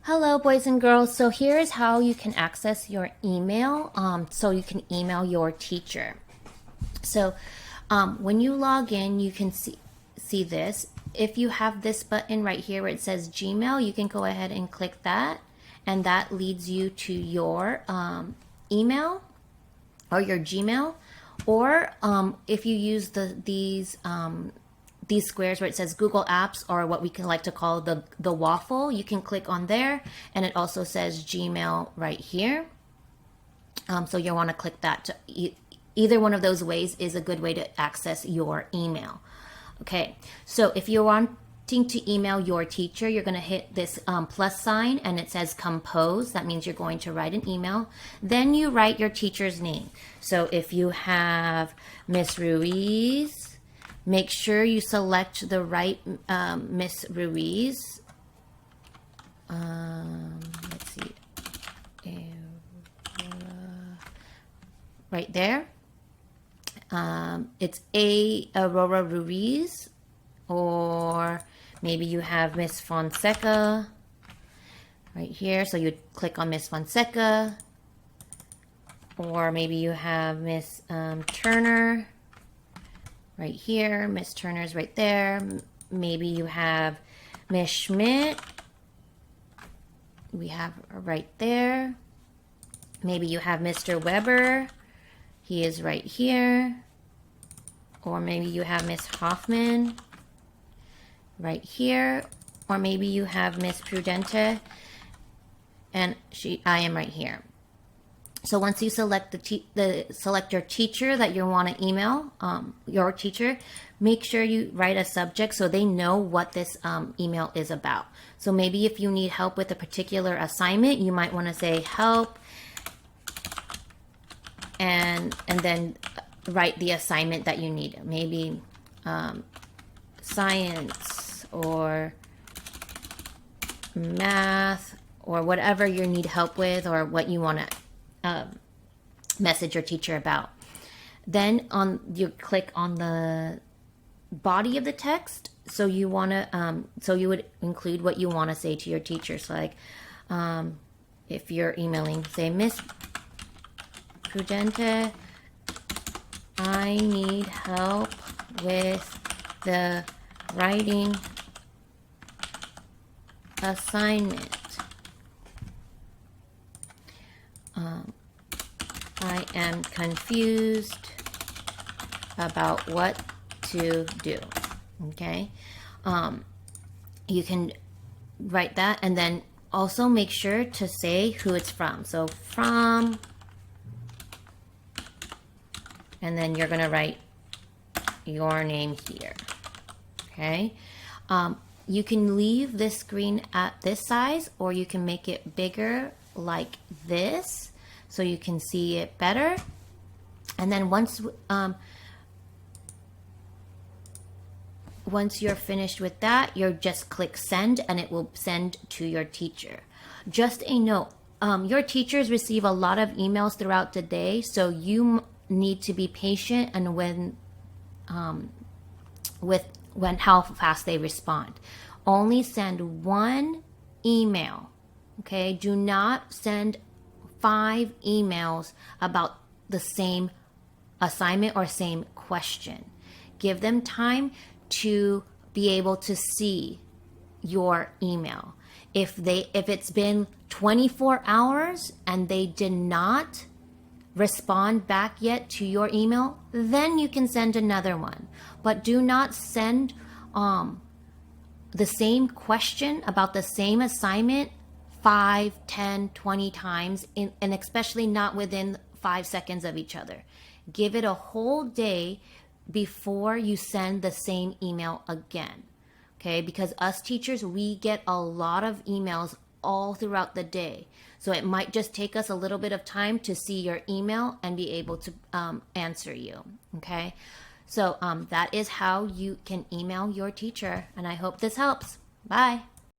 Hello, boys and girls. So here is how you can access your email. So you can email your teacher. So when you log in, you can see this. If you have this button right here where it says Gmail, you can go ahead and click that, and that leads you to your email or your Gmail. Or if you use these squares where it says Google Apps, or what we can like to call the waffle, you can click on there, and it also says Gmail right here. So you'll want to click that. Either one of those ways is a good way to access your email. Okay, so if you're wanting to email your teacher, you're going to hit this plus sign, and it says compose. That means you're going to write an email. Then you write your teacher's name. So if you have Miss Ruiz, make sure you select the right Miss Ruiz. Let's see. Right there. It's Aurora Ruiz, or maybe you have Miss Fonseca right here. So you click on Miss Fonseca, or maybe you have Miss Turner right here. Miss Turner's right there. Maybe you have Miss Schmidt. We have her right there. Maybe you have Mr. Weber. He is right here. Or maybe you have Miss Hoffman right here. Or maybe you have Miss Prudente, and I am right here. So once you select select your teacher that you want to email, your teacher, make sure you write a subject so they know what this email is about. So maybe if you need help with a particular assignment, you might want to say help, and then write the assignment that you need. Maybe science or math, or whatever you need help with, or what you want to message your teacher about. Then you click on the body of the text. So you want to so you would include what you want to say to your teacher. So like if you're emailing, say, Miss Prudente, I need help with the writing assignment. I am confused about what to do. Okay. You can write that, and then also make sure to say who it's from. So from, and then you're going to write your name here. Okay. You can leave this screen at this size, or you can make it bigger like this so you can see it better. And then once you're finished with that, you just click send, and it will send to your teacher. Just a note, your teachers receive a lot of emails throughout the day, so you need to be patient and when how fast they respond. Only send one email. Okay, do not send 5 emails about the same assignment or same question. Give them time to be able to see your email. If it's been 24 hours and they did not respond back yet to your email, then you can send another one. But do not send the same question about the same assignment 5, 10, 20 times, and especially not within 5 seconds of each other. Give it a whole day before you send the same email again. Okay, because us teachers, we get a lot of emails all throughout the day. So it might just take us a little bit of time to see your email and be able to answer you. Okay, so that is how you can email your teacher, and I hope this helps. Bye.